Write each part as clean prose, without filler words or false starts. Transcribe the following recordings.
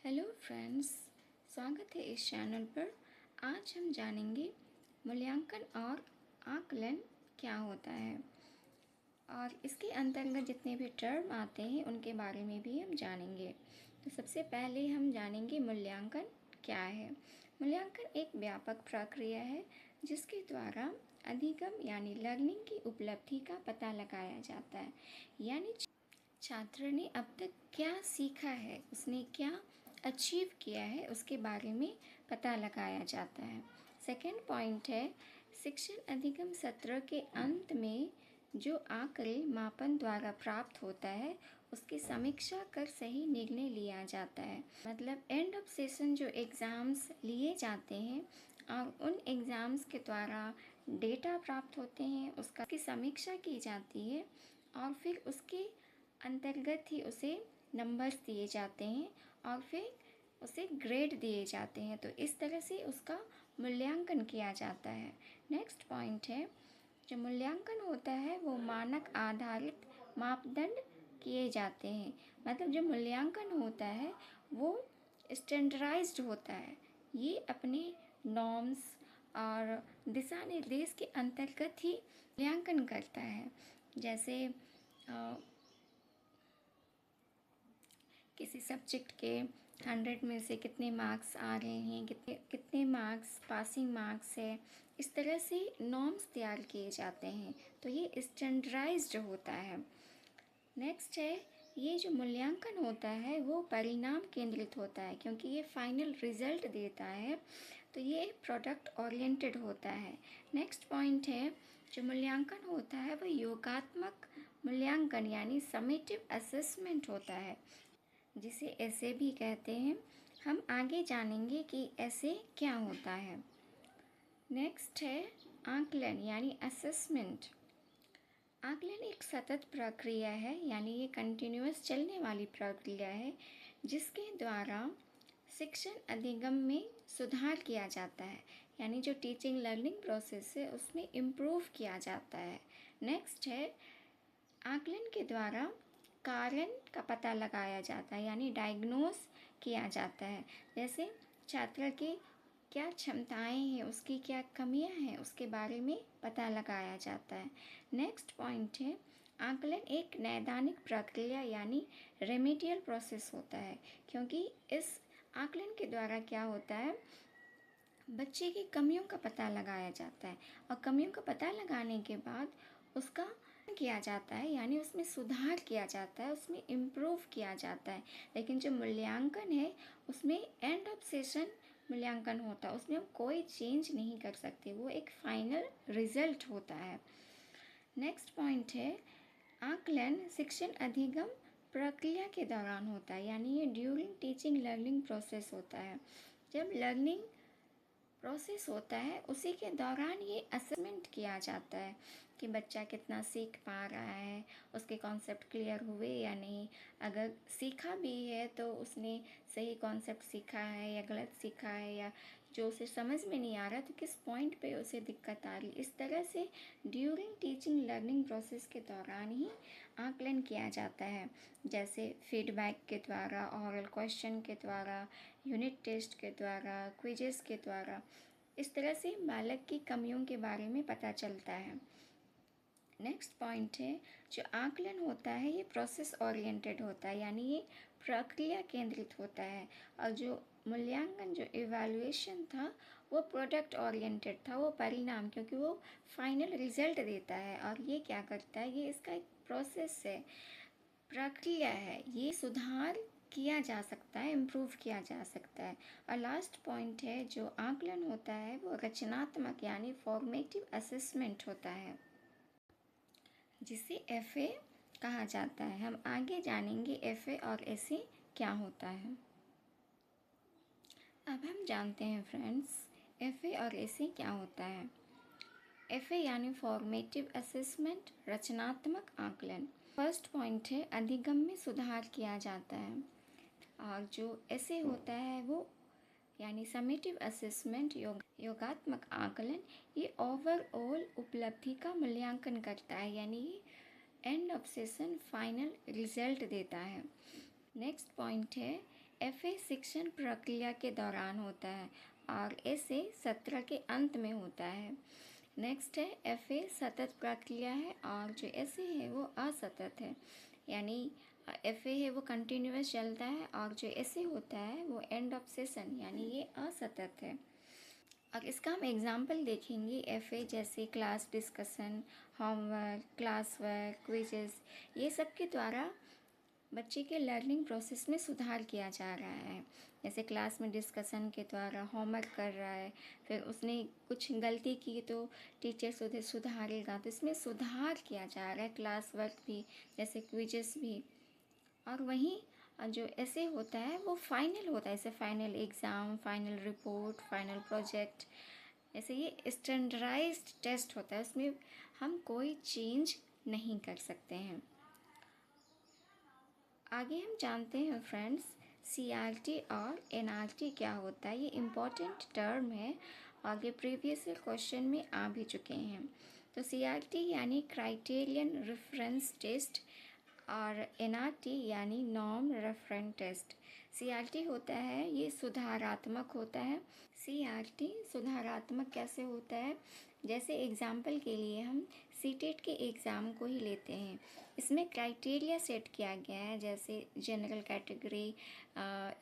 Hello friends, स्वागत है इस चैनल पर। आज हम जानेंगे मूल्यांकन और आकलन क्या होता है और इसके अंतर्गत जितने भी टर्म आते हैं उनके बारे में भी हम जानेंगे। तो सबसे पहले हम जानेंगे मूल्यांकन क्या है। मूल्यांकन एक व्यापक प्रक्रिया है जिसके द्वारा अधिगम यानी लर्निंग की उपलब्धि का पता लगाया जाता है। यानी छात्र ने अब तक क्या सीखा है, उसने क्या अचीव किया है, उसके बारे में पता लगाया जाता है। सेकेंड पॉइंट है, शिक्षण अधिगम सत्र के अंत में जो आंकड़े मापन द्वारा प्राप्त होता है उसकी समीक्षा कर सही निर्णय लिया जाता है। मतलब एंड ऑफ सेशन जो एग्ज़ाम्स लिए जाते हैं और उन एग्ज़ाम्स के द्वारा डेटा प्राप्त होते हैं, उसका की समीक्षा की जाती है और फिर उसके अंतर्गत ही उसे नंबर्स दिए जाते हैं और फिर उसे ग्रेड दिए जाते हैं। तो इस तरह से उसका मूल्यांकन किया जाता है। नेक्स्ट पॉइंट है, जो मूल्यांकन होता है वो मानक आधारित मापदंड किए जाते हैं। मतलब जो मूल्यांकन होता है वो स्टैंडर्डाइज्ड होता है। ये अपने नॉर्म्स और दिशा निर्देश के अंतर्गत ही मूल्यांकन करता है। जैसे किसी सब्जेक्ट के 100 में से कितने मार्क्स आ रहे हैं, कितने मार्क्स पासिंग मार्क्स है, इस तरह से नॉर्म्स तैयार किए जाते हैं। तो ये स्टैंडर्डाइज्ड होता है। नेक्स्ट है, ये जो मूल्यांकन होता है वो परिणाम केंद्रित होता है क्योंकि ये फाइनल रिजल्ट देता है। तो ये प्रोडक्ट ओरिएंटेड होता है। नेक्स्ट पॉइंट है, जो मूल्यांकन होता है वो योगात्मक मूल्यांकन यानी समेटिव असेसमेंट होता है, जिसे ऐसे भी कहते हैं। हम आगे जानेंगे कि ऐसे क्या होता है। नेक्स्ट है आकलन यानी असेसमेंट। आकलन एक सतत प्रक्रिया है, यानी ये कंटिन्यूअस चलने वाली प्रक्रिया है जिसके द्वारा शिक्षण अधिगम में सुधार किया जाता है। यानी जो टीचिंग लर्निंग प्रोसेस है उसमें इम्प्रूव किया जाता है। नेक्स्ट है, आकलन के द्वारा कारण का पता लगाया जाता है यानी डायग्नोस किया जाता है। जैसे छात्र की क्या क्षमताएं हैं, उसकी क्या कमियां हैं, उसके बारे में पता लगाया जाता है। नेक्स्ट पॉइंट है, आकलन एक नैदानिक प्रक्रिया यानी रेमेडियल प्रोसेस होता है क्योंकि इस आकलन के द्वारा क्या होता है, बच्चे की कमियों का पता लगाया जाता है और कमियों का पता लगाने के बाद उसका किया जाता है यानी उसमें सुधार किया जाता है, उसमें इम्प्रूव किया जाता है। लेकिन जो मूल्यांकन है उसमें एंड ऑफ सेशन मूल्यांकन होता है, उसमें हम कोई चेंज नहीं कर सकते, वो एक फाइनल रिजल्ट होता है। नेक्स्ट पॉइंट है, आकलन शिक्षण अधिगम प्रक्रिया के दौरान होता है यानी ये ड्यूरिंग टीचिंग लर्निंग प्रोसेस होता है। जब लर्निंग प्रोसेस होता है उसी के दौरान ये असेसमेंट किया जाता है कि बच्चा कितना सीख पा रहा है, उसके कॉन्सेप्ट क्लियर हुए या नहीं। अगर सीखा भी है तो उसने सही कॉन्सेप्ट सीखा है या गलत सीखा है, या जो उसे समझ में नहीं आ रहा तो किस पॉइंट पे उसे दिक्कत आ रही। इस तरह से ड्यूरिंग टीचिंग लर्निंग प्रोसेस के दौरान ही आकलन किया जाता है। जैसे फीडबैक के द्वारा, ऑरल क्वेश्चन के द्वारा, यूनिट टेस्ट के द्वारा, क्विजेस के द्वारा। इस तरह से बालक की कमियों के बारे में पता चलता है। नेक्स्ट पॉइंट है, जो आकलन होता है ये प्रोसेस ओरिएंटेड होता है यानी ये प्रक्रिया केंद्रित होता है। और जो मूल्यांकन जो इवैल्यूएशन था वो प्रोडक्ट ओरिएंटेड था, वो परिणाम, क्योंकि वो फाइनल रिजल्ट देता है। और ये क्या करता है, ये इसका एक प्रोसेस है, प्रक्रिया है, ये सुधार किया जा सकता है, इम्प्रूव किया जा सकता है। और लास्ट पॉइंट है, जो आकलन होता है वो रचनात्मक यानी फॉर्मेटिव असेसमेंट होता है, जिसे एफए कहा जाता है। हम आगे जानेंगे एफए और एसए क्या होता है। अब हम जानते हैं फ्रेंड्स, एफए और एसए क्या होता है। एफए यानी फॉर्मेटिव असेसमेंट, रचनात्मक आकलन। फर्स्ट पॉइंट है, अधिगम में सुधार किया जाता है। और जो एसे होता है वो यानी समेटिव असेसमेंट, योगात्मक आकलन, ये ओवरऑल उपलब्धि का मूल्यांकन करता है यानी ये end of session final result देता है। नेक्स्ट पॉइंट है, एफए शिक्षण प्रक्रिया के दौरान होता है और एसए सत्र के अंत में होता है। नेक्स्ट है एफए सतत प्रक्रिया है और जो एसए है वो असतत है, यानी एफए है वो कंटिन्यूअस चलता है और जो एसए होता है वो एंड ऑफ सेशन यानी ये असतत है। और इसका हम एग्जाम्पल देखेंगे एफए जैसे class discussion, homework, class work, quizzes, ये सब के द्वारा बच्चे के लर्निंग प्रोसेस में सुधार किया जा रहा है। जैसे क्लास में डिस्कशन के द्वारा होमवर्क कर रहा है, फिर उसने कुछ गलती की तो टीचर उसे सुधारेगा, तो इसमें सुधार किया जा रहा है। क्लास वर्क भी, जैसे क्विजेस भी। और वहीं जो ऐसे होता है वो फाइनल होता है, जैसे final exam, final report, final project. ऐसे ये स्टैंडर्डाइज्ड टेस्ट होता है, उसमें हम कोई चेंज नहीं कर सकते हैं। आगे हम जानते हैं फ्रेंड्स सीआरटी और एनआरटी क्या होता है। ये इम्पॉर्टेंट टर्म है, आगे प्रीवियस क्वेश्चन में आ भी चुके हैं। तो सीआरटी यानी क्राइटेरियन रेफरेंस टेस्ट और एनआरटी यानी नॉर्म रेफरेंस टेस्ट। सीआरटी होता है ये सुधारात्मक होता है। सीआरटी सुधारात्मक कैसे होता है, जैसे एग्जाम्पल के लिए हम सीटेट के एग्ज़ाम को ही लेते हैं। इसमें क्राइटेरिया सेट किया गया है, जैसे जनरल कैटेगरी,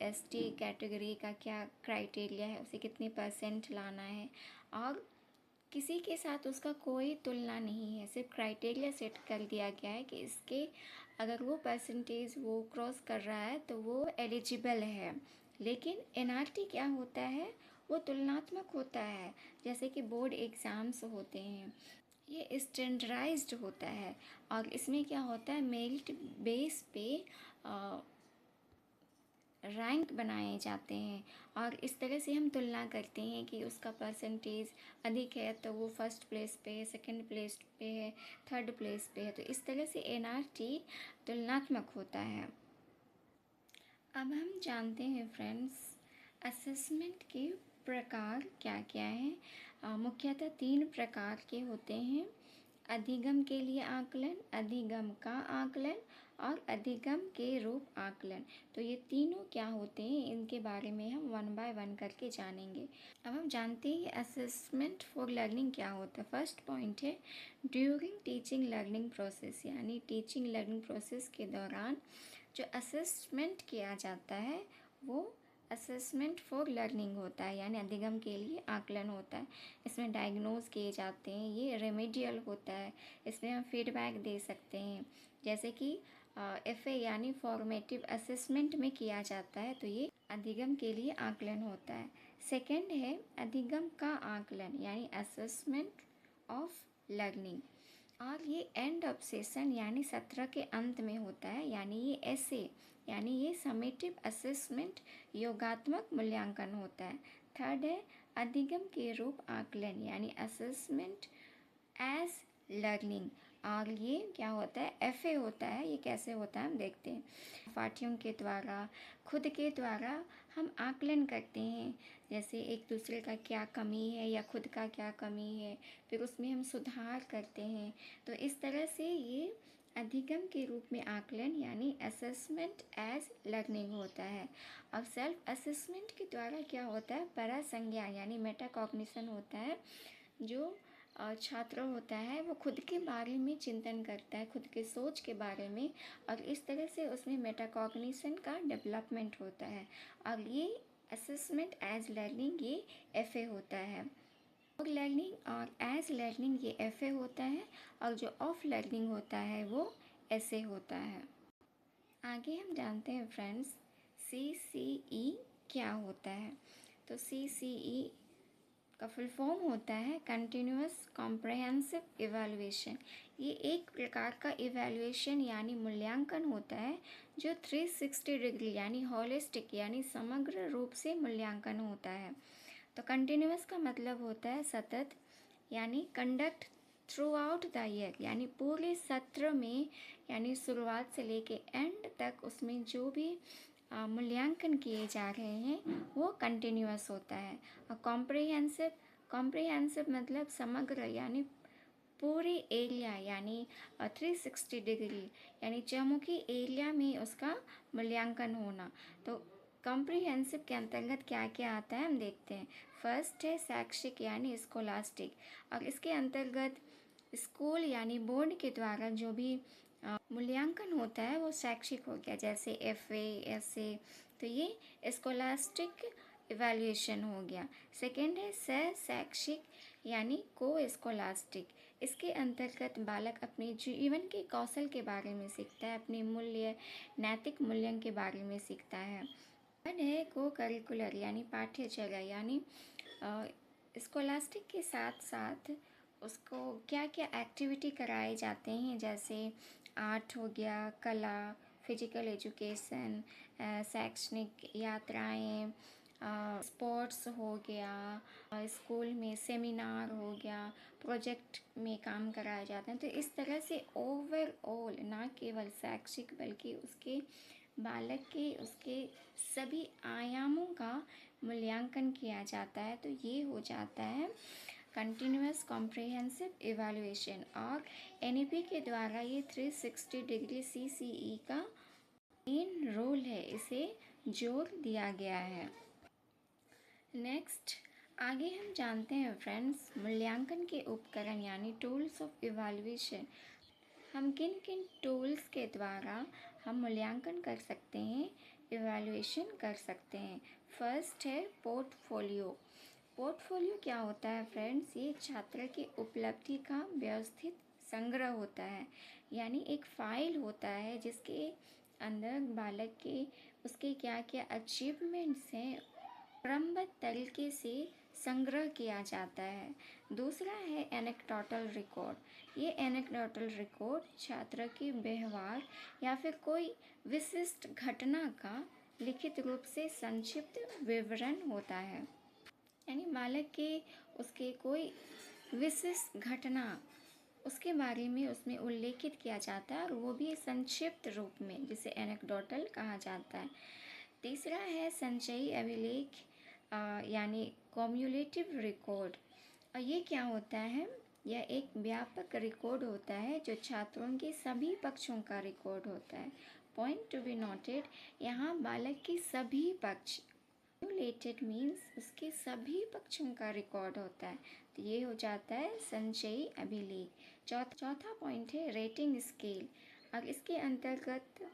एसटी कैटेगरी का क्या क्राइटेरिया है, उसे कितने परसेंट लाना है, और किसी के साथ उसका कोई तुलना नहीं है, सिर्फ क्राइटेरिया सेट कर दिया गया है कि इसके अगर वो परसेंटेज वो क्रॉस कर रहा है तो वो एलिजिबल है। लेकिन एनआरटी क्या होता है, वो तुलनात्मक होता है, जैसे कि बोर्ड एग्ज़ाम्स होते हैं। ये स्टैंडर्डाइज्ड होता है और इसमें क्या होता है, मेरिट बेस पे रैंक बनाए जाते हैं और इस तरह से हम तुलना करते हैं कि उसका परसेंटेज अधिक है तो वो फर्स्ट प्लेस पे है, सेकंड प्लेस पे है, थर्ड प्लेस पे है। तो इस तरह से एनआरटी तुलनात्मक होता है। अब हम जानते हैं फ्रेंड्स असेसमेंट के प्रकार क्या क्या हैं। मुख्यतः 3 प्रकार के होते हैं: अधिगम के लिए आकलन, अधिगम का आकलन और अधिगम के रूप आकलन। तो ये तीनों क्या होते हैं, इनके बारे में हम 1 बाय 1 करके जानेंगे। अब हम जानते हैं असेसमेंट फॉर लर्निंग क्या होता है। फर्स्ट पॉइंट है ड्यूरिंग टीचिंग लर्निंग प्रोसेस, यानी टीचिंग लर्निंग प्रोसेस के दौरान जो असेसमेंट किया जाता है वो असेसमेंट फॉर लर्निंग होता है, यानी अधिगम के लिए आकलन होता है। इसमें डायग्नोज किए जाते हैं, ये रेमेडियल होता है, इसमें हम फीडबैक दे सकते हैं। जैसे कि एफए यानी फॉर्मेटिव असेसमेंट में किया जाता है, तो ये अधिगम के लिए आकलन होता है। सेकंड है अधिगम का आकलन यानी असेसमेंट ऑफ लर्निंग, और ये एंड ऑफ सेशन यानी सत्र के अंत में होता है, यानी ये ऐसे यानी ये समेटिव असेसमेंट योगात्मक मूल्यांकन होता है। थर्ड है अधिगम के रूप आकलन यानी असेसमेंट एज लर्निंग, और ये क्या होता है, एफए होता है। ये कैसे होता है हम देखते हैं। पाठ्यों के द्वारा, खुद के द्वारा हम आकलन करते हैं, जैसे एक दूसरे का क्या कमी है या खुद का क्या कमी है, फिर उसमें हम सुधार करते हैं। तो इस तरह से ये अधिगम के रूप में आकलन यानी असेसमेंट एज लर्निंग होता है। अब सेल्फ असेसमेंट के द्वारा क्या होता है, परासंज्ञान यानी मेटाकॉग्निशन होता है। जो छात्र होता है वो खुद के बारे में चिंतन करता है, खुद के सोच के बारे में, और इस तरह से उसमें मेटाकॉग्निशन का डेवलपमेंट होता है। और ये असेसमेंट एज लर्निंग ये एफए होता है। और लर्निंग और एज लर्निंग ये एफए होता है, और जो ऑफ लर्निंग होता है वो एसए होता है। आगे हम जानते हैं फ्रेंड्स CCE क्या होता है। तो CCE का फुल फॉर्म होता है कंटिन्यूअस कॉम्प्रहेंसिव इवैल्यूएशन। ये एक प्रकार का इवैल्यूएशन यानी मूल्यांकन होता है जो 360 डिग्री यानी होलिस्टिक यानी समग्र रूप से मूल्यांकन होता है। तो कंटिन्यूअस का मतलब होता है सतत, यानी conduct through out the year, यानी पूरे सत्र में, यानी शुरुआत से लेके एंड तक उसमें जो भी मूल्यांकन किए जा रहे हैं वो कंटिन्यूअस होता है। और कॉम्प्रिहेंसिव, कॉम्प्रिहेंसिव मतलब समग्र यानी पूरे एरिया यानी 360 डिग्री यानी चहुमुखी एरिया में उसका मूल्यांकन होना। तो कॉम्प्रिहेंसिव के अंतर्गत क्या क्या आता है हम देखते हैं। फर्स्ट है शैक्षिक यानी स्कोलास्टिक, और इसके अंतर्गत स्कूल यानी बोर्ड के द्वारा जो भी मूल्यांकन होता है वो शैक्षिक हो गया, जैसे FA SA, तो ये स्कोलास्टिक इवैल्यूएशन हो गया। सेकेंड है सह शैक्षिक यानी को स्कोलास्टिक, इसके अंतर्गत बालक अपने जीवन के कौशल के बारे में सीखता है, अपने मूल्य नैतिक मूल्यों के बारे में सीखता है। थर्ड है को करिकुलर यानी पाठ्यचर्या, यानी स्कोलास्टिक के साथ साथ उसको क्या क्या एक्टिविटी कराए जाते हैं, जैसे आर्ट हो गया, कला, फिजिकल एजुकेशन, शैक्षणिक यात्राएं, स्पोर्ट्स हो गया, स्कूल में सेमिनार हो गया, प्रोजेक्ट में काम कराए जाते हैं। तो इस तरह से ओवरऑल ना केवल शैक्षिक बल्कि उसके बालक के उसके सभी आयामों का मूल्यांकन किया जाता है। तो ये हो जाता है कंटिन्यूअस कॉम्प्रिहेंसिव इवैल्यूएशन, और NEP के द्वारा ये 360 डिग्री CCE का मेन रोल है, इसे जोर दिया गया है। नेक्स्ट आगे हम जानते हैं फ्रेंड्स मूल्यांकन के उपकरण यानी टूल्स ऑफ इवैल्यूएशन। हम किन किन टूल्स के द्वारा हम मूल्यांकन कर सकते हैं, इवैल्यूएशन कर सकते हैं। फर्स्ट है पोर्टफोलियो। पोर्टफोलियो क्या होता है फ्रेंड्स? ये छात्र की उपलब्धि का व्यवस्थित संग्रह होता है, यानी एक फाइल होता है जिसके अंदर बालक के उसके क्या क्या अचीवमेंट्स हैं क्रमबद्ध तरीके से संग्रह किया जाता है। दूसरा है एनेक्डोटल रिकॉर्ड। ये एनेक्डोटल रिकॉर्ड छात्र के व्यवहार या फिर कोई विशिष्ट घटना का लिखित रूप से संक्षिप्त विवरण होता है, यानी बालक के उसके कोई विशिष्ट घटना उसके बारे में उसमें उल्लेखित किया जाता है, और वो भी संक्षिप्त रूप में, जिसे एनेक्डोटल कहा जाता है। तीसरा है संचयी अभिलेख यानी कॉम्युलेटिव रिकॉर्ड। और ये क्या होता है? यह एक व्यापक रिकॉर्ड होता है जो छात्रों के सभी पक्षों का रिकॉर्ड होता है। पॉइंट टू बी नोटेड, यहाँ बालक के सभी पक्ष, कॉम्युलेटेड मीन्स उसके सभी पक्षों का रिकॉर्ड होता है। तो ये हो जाता है संचयी अभिलेख। चौथा पॉइंट है रेटिंग स्केल, और इसके अंतर्गत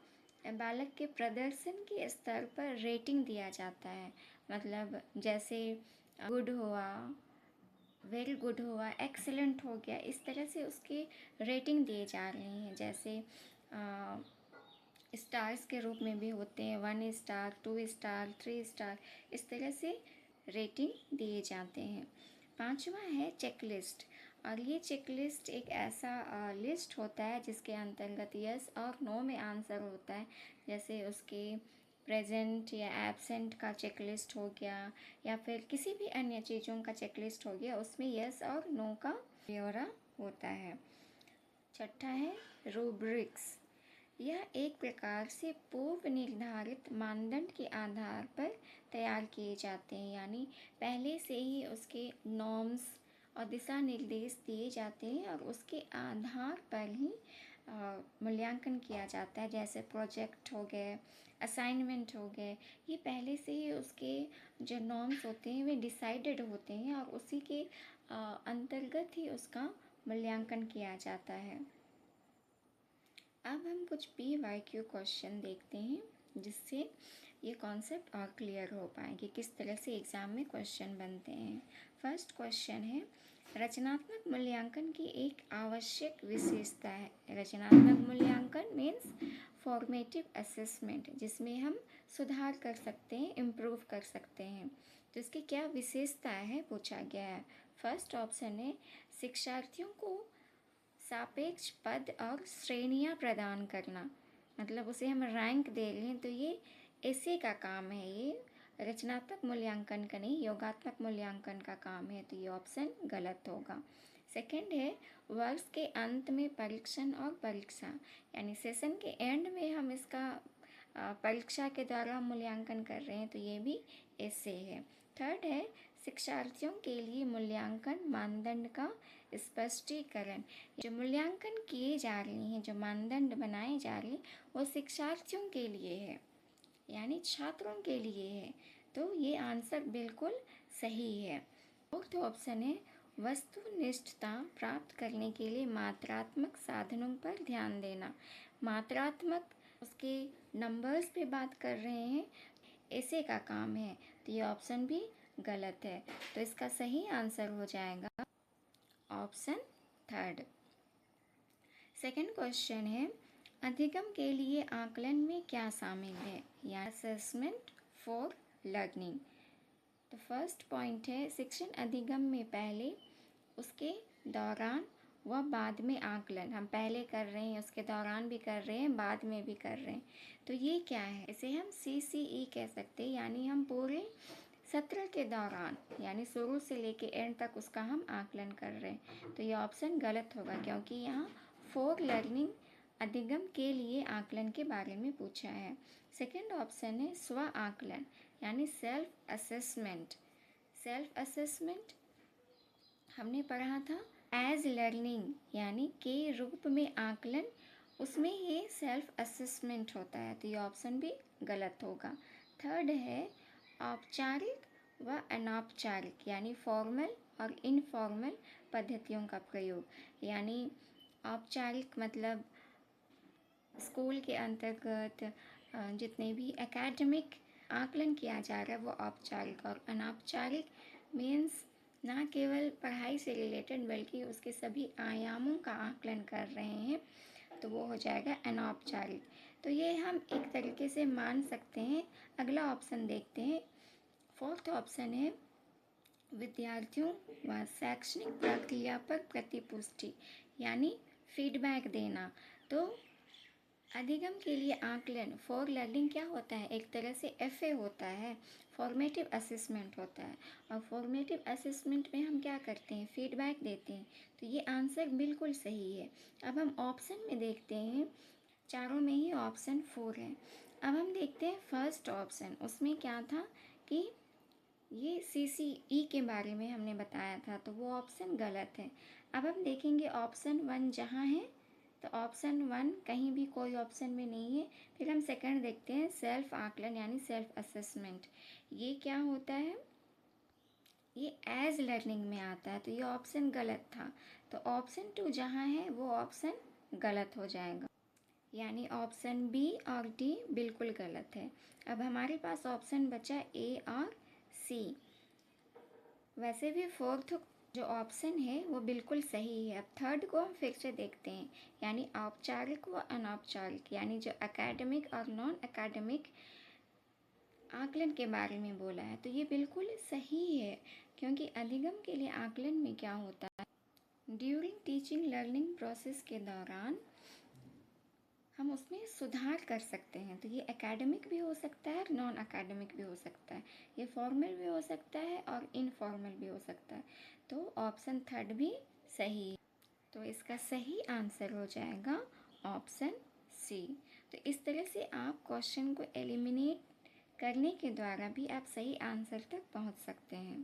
बालक के प्रदर्शन के स्तर पर रेटिंग दिया जाता है। मतलब जैसे गुड हुआ, वेरी गुड हुआ, एक्सीलेंट हो गया, इस तरह से उसकी रेटिंग दिए जा रही हैं। जैसे स्टार्स के रूप में भी होते हैं, 1 स्टार, 2 स्टार, 3 स्टार, इस तरह से रेटिंग दिए जाते हैं। पांचवा है चेकलिस्ट, और ये चेकलिस्ट एक ऐसा लिस्ट होता है जिसके अंतर्गत यस और नो में आंसर होता है। जैसे उसके प्रेजेंट या एब्सेंट का चेकलिस्ट हो गया, या फिर किसी भी अन्य चीज़ों का चेकलिस्ट हो गया, उसमें यस और नो का ब्यौरा होता है। छठा है रूब्रिक्स। यह एक प्रकार से पूर्व निर्धारित मानदंड के आधार पर तैयार किए जाते हैं, यानी पहले से ही उसके नॉर्म्स और दिशा निर्देश दिए जाते हैं और उसके आधार पर ही मूल्यांकन किया जाता है। जैसे प्रोजेक्ट हो गए, असाइनमेंट हो गए, ये पहले से ही उसके जो नॉर्म्स होते हैं वे डिसाइडेड होते हैं और उसी के अंतर्गत ही उसका मूल्यांकन किया जाता है। अब हम कुछ PYQ क्वेश्चन देखते हैं जिससे ये कॉन्सेप्ट और क्लियर हो पाए कि किस तरह से एग्ज़ाम में क्वेश्चन बनते हैं। फर्स्ट क्वेश्चन है रचनात्मक मूल्यांकन की एक आवश्यक विशेषता है। रचनात्मक मूल्यांकन मीन्स फॉर्मेटिव असेसमेंट, जिसमें हम सुधार कर सकते हैं, इम्प्रूव कर सकते हैं। तो इसकी क्या विशेषता है पूछा गया है। फर्स्ट ऑप्शन है शिक्षार्थियों को सापेक्ष पद और श्रेणियाँ प्रदान करना, मतलब उसे हम रैंक दे रहे हैं तो ये ऐसे का काम है, ये रचनात्मक मूल्यांकन का नहीं, योगात्मक मूल्यांकन का काम है। तो ये ऑप्शन गलत होगा। सेकंड है वर्ष के अंत में परीक्षण और परीक्षा, यानी सेशन के एंड में हम इसका परीक्षा के द्वारा मूल्यांकन कर रहे हैं, तो ये भी ऐसे है। थर्ड है शिक्षार्थियों के लिए मूल्यांकन मानदंड का स्पष्टीकरण। जो मूल्यांकन किए जा रहे हैं, जो मानदंड बनाए जा रहे हैं, वो शिक्षार्थियों के लिए है, यानी छात्रों के लिए है। तो ये आंसर बिल्कुल सही है। फोर्थ ऑप्शन है वस्तुनिष्ठता प्राप्त करने के लिए मात्रात्मक साधनों पर ध्यान देना। मात्रात्मक, उसके नंबर्स पे बात कर रहे हैं, ऐसे का काम है, तो ये ऑप्शन भी गलत है। तो इसका सही आंसर हो जाएगा ऑप्शन थर्ड। सेकंड क्वेश्चन है अधिगम के लिए आकलन में क्या शामिल है, या असेसमेंट फॉर लर्निंग। तो फर्स्ट पॉइंट है शिक्षण अधिगम में पहले, उसके दौरान व बाद में आकलन। हम पहले कर रहे हैं, उसके दौरान भी कर रहे हैं, बाद में भी कर रहे हैं। तो ये क्या है, इसे हम CCE कह सकते हैं, यानी हम पूरे सत्र के दौरान, यानी शुरू से लेके एंड तक उसका हम आकलन कर रहे हैं। तो ये ऑप्शन गलत होगा, क्योंकि यहाँ फॉर लर्निंग अधिगम के लिए आकलन के बारे में पूछा है। सेकंड ऑप्शन है स्व आकलन, यानी सेल्फ असेसमेंट। सेल्फ असेसमेंट हमने पढ़ा था एज लर्निंग, यानी के रूप में आकलन, उसमें ये सेल्फ असेसमेंट होता है। तो ये ऑप्शन भी गलत होगा। थर्ड है औपचारिक व अनौपचारिक, यानी फॉर्मल और इनफॉर्मल पद्धतियों का प्रयोग। यानी औपचारिक मतलब स्कूल के अंतर्गत जितने भी एकेडमिक आकलन किया जा रहा है वो औपचारिक, और अनौपचारिक मीन्स ना केवल पढ़ाई से रिलेटेड बल्कि उसके सभी आयामों का आकलन कर रहे हैं, तो वो हो जाएगा अनौपचारिक। तो ये हम एक तरीके से मान सकते हैं। अगला ऑप्शन देखते हैं। फोर्थ ऑप्शन है विद्यार्थियों व शैक्षणिक प्रक्रिया पर प्रतिपुष्टि, यानी फीडबैक देना। तो अधिगम के लिए आकलन फॉर लर्निंग क्या होता है, एक तरह से FA होता है, फॉर्मेटिव असेसमेंट होता है। और फॉर्मेटिव असेसमेंट में हम क्या करते हैं, फीडबैक देते हैं। तो ये आंसर बिल्कुल सही है। अब हम ऑप्शन में देखते हैं, चारों में ही ऑप्शन 4 है। अब हम देखते हैं फर्स्ट ऑप्शन, उसमें क्या था कि ये CCE के बारे में हमने बताया था, तो वो ऑप्शन गलत है। अब हम देखेंगे ऑप्शन 1 जहाँ है, तो ऑप्शन 1 कहीं भी कोई ऑप्शन में नहीं है। फिर हम सेकंड देखते हैं सेल्फ आकलन, यानी सेल्फ असेसमेंट। ये क्या होता है, ये एज लर्निंग में आता है, तो ये ऑप्शन गलत था। तो ऑप्शन 2 जहाँ है वो ऑप्शन गलत हो जाएगा, यानी ऑप्शन B और D बिल्कुल गलत है। अब हमारे पास ऑप्शन बचा A और C। वैसे भी फोर्थ जो ऑप्शन है वो बिल्कुल सही है। अब थर्ड को हम फिर से देखते हैं, यानी औपचारिक व अनौपचारिक, यानी जो एकेडमिक और नॉन एकेडमिक आकलन के बारे में बोला है, तो ये बिल्कुल सही है। क्योंकि अधिगम के लिए आकलन में क्या होता है, ड्यूरिंग टीचिंग लर्निंग प्रोसेस के दौरान हम उसमें सुधार कर सकते हैं। तो ये एकेडमिक भी हो सकता है, नॉन एकेडमिक भी हो सकता है, ये फॉर्मल भी हो सकता है और इनफॉर्मल भी हो सकता है। तो ऑप्शन थर्ड भी सही है। तो इसका सही आंसर हो जाएगा ऑप्शन C। तो इस तरह से आप क्वेश्चन को एलिमिनेट करने के द्वारा भी आप सही आंसर तक पहुंच सकते हैं।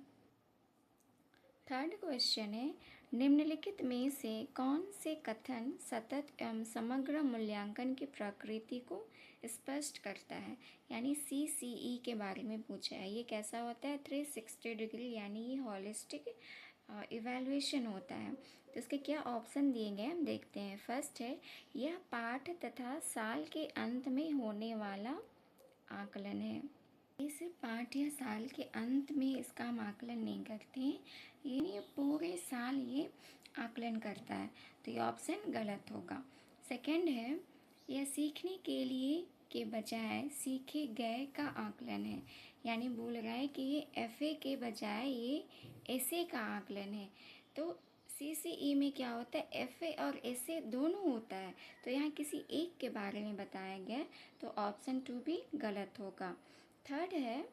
थर्ड क्वेश्चन है निम्नलिखित में से कौन से कथन सतत एवं समग्र मूल्यांकन की प्रकृति को स्पष्ट करता है, यानी CCE के बारे में पूछा है। ये कैसा होता है, 360 डिग्री, यानी ये हॉलिस्टिक इवैल्यूएशन होता है। तो इसके क्या ऑप्शन दिए गए हम देखते हैं। फर्स्ट है यह पाठ तथा साल के अंत में होने वाला आकलन है। ये सिर्फ पाठ या साल के अंत में इसका हम आकलन नहीं करते हैं, ये पूरे साल ये आकलन करता है। तो ये ऑप्शन गलत होगा। सेकंड है यह सीखने के लिए के बजाय सीखे गए का आकलन है, यानी बोल रहा है कि ये FA के बजाय ये SA का आकलन है। तो CCE में क्या होता है, FA और SA दोनों होता है, तो यहाँ किसी एक के बारे में बताया गया, तो ऑप्शन 2 भी गलत होगा। थर्ड है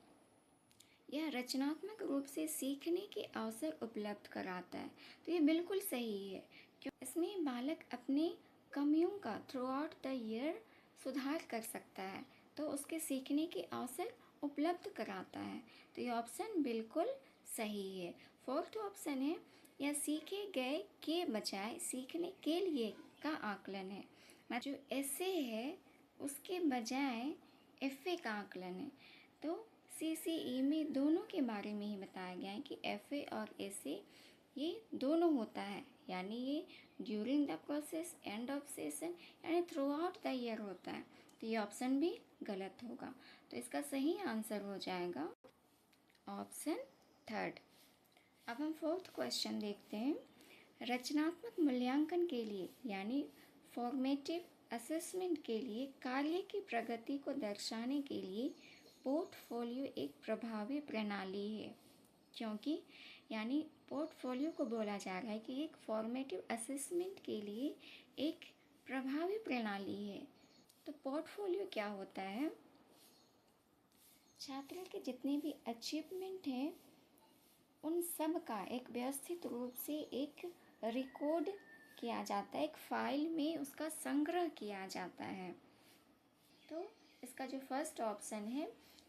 यह रचनात्मक रूप से सीखने के अवसर उपलब्ध कराता है। तो ये बिल्कुल सही है, क्यों इसमें बालक अपने कमियों का थ्रू आउट द ईयर सुधार कर सकता है, तो उसके सीखने के अवसर उपलब्ध कराता है। तो ये ऑप्शन बिल्कुल सही है। फोर्थ ऑप्शन है यह सीखे गए के बजाय सीखने के लिए का आकलन है। जो ऐसे है उसके बजाय एफए का आकलन है। तो सीसीई में दोनों के बारे में ही बताया गया है कि एफए और एसए ये दोनों होता है, यानी ये during the process, end of session, यानी थ्रू आउट द ईयर होता है। तो ये ऑप्शन भी गलत होगा। तो इसका सही आंसर हो जाएगा ऑप्शन थर्ड। अब हम फोर्थ क्वेश्चन देखते हैं। रचनात्मक मूल्यांकन के लिए यानी फॉर्मेटिव असेसमेंट के लिए कार्य की प्रगति को दर्शाने के लिए पोर्टफोलियो एक प्रभावी प्रणाली है। क्योंकि यानी पोर्टफोलियो को बोला जा रहा है कि एक फॉर्मेटिव असेसमेंट के लिए एक प्रभावी प्रणाली है। तो पोर्टफोलियो क्या होता है? छात्र के जितने भी अचीवमेंट हैं उन सब का एक व्यवस्थित रूप से एक रिकॉर्ड किया जाता है, एक फाइल में उसका संग्रह किया जाता है। तो इसका जो फर्स्ट ऑप्शन है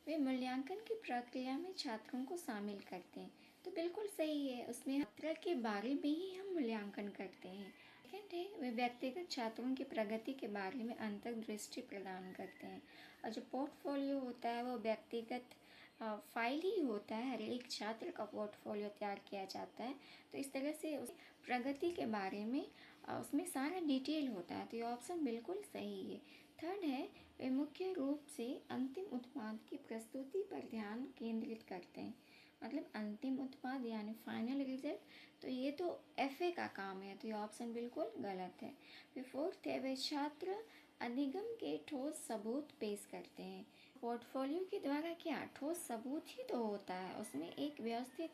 वे मूल्यांकन की प्रक्रिया में छात्रों को शामिल करते हैं। तो बिल्कुल सही है, उसमें छात्र के बारे में ही हम मूल्यांकन करते हैं। सेकेंड है वे व्यक्तिगत छात्रों की प्रगति के बारे में अंतर्दृष्टि प्रदान करते हैं। और जो पोर्टफोलियो होता है वो व्यक्तिगत फाइल ही होता है, हर एक छात्र का पोर्टफोलियो तैयार किया जाता है। तो इस तरह से उस प्रगति के बारे में उसमें सारा डिटेल होता है। तो ये ऑप्शन बिल्कुल सही है। थर्ड है वे मुख्य रूप से अंतिम उत्पाद की प्रस्तुति पर ध्यान केंद्रित करते हैं। मतलब अंतिम उत्पाद यानी फाइनल रिजल्ट, तो ये तो एफए का काम है। तो ये ऑप्शन बिल्कुल गलत है। फिर फोर्थ है वे छात्र अधिगम के ठोस सबूत पेश करते हैं। पोर्टफोलियो के द्वारा क्या ठोस सबूत ही तो होता है, उसमें एक व्यवस्थित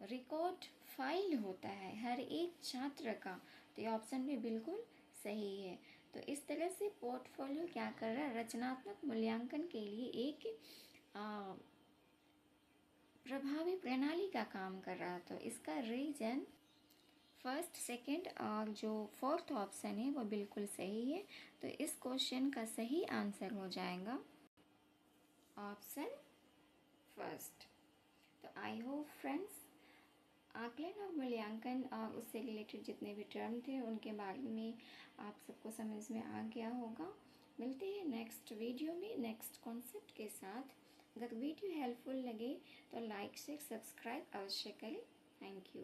रिकॉर्ड फाइल होता है हर एक छात्र का। तो ये ऑप्शन भी बिल्कुल सही है। तो इस तरह से पोर्टफोलियो क्या कर रहा है? रचनात्मक मूल्यांकन के लिए एक प्रभावी प्रणाली का काम कर रहा। तो इसका रीजन फर्स्ट, सेकंड और जो फोर्थ ऑप्शन है वो बिल्कुल सही है। तो इस क्वेश्चन का सही आंसर हो जाएगा ऑप्शन फर्स्ट। तो आई होप फ्रेंड्स आकलन और मूल्यांकन और उससे रिलेटेड जितने भी टर्म थे उनके बारे में आप सबको समझ में आ गया होगा। मिलते हैं नेक्स्ट वीडियो में नेक्स्ट कॉन्सेप्ट के साथ। अगर वीडियो हेल्पफुल लगे तो लाइक शेयर सब्सक्राइब अवश्य करें। Thank you.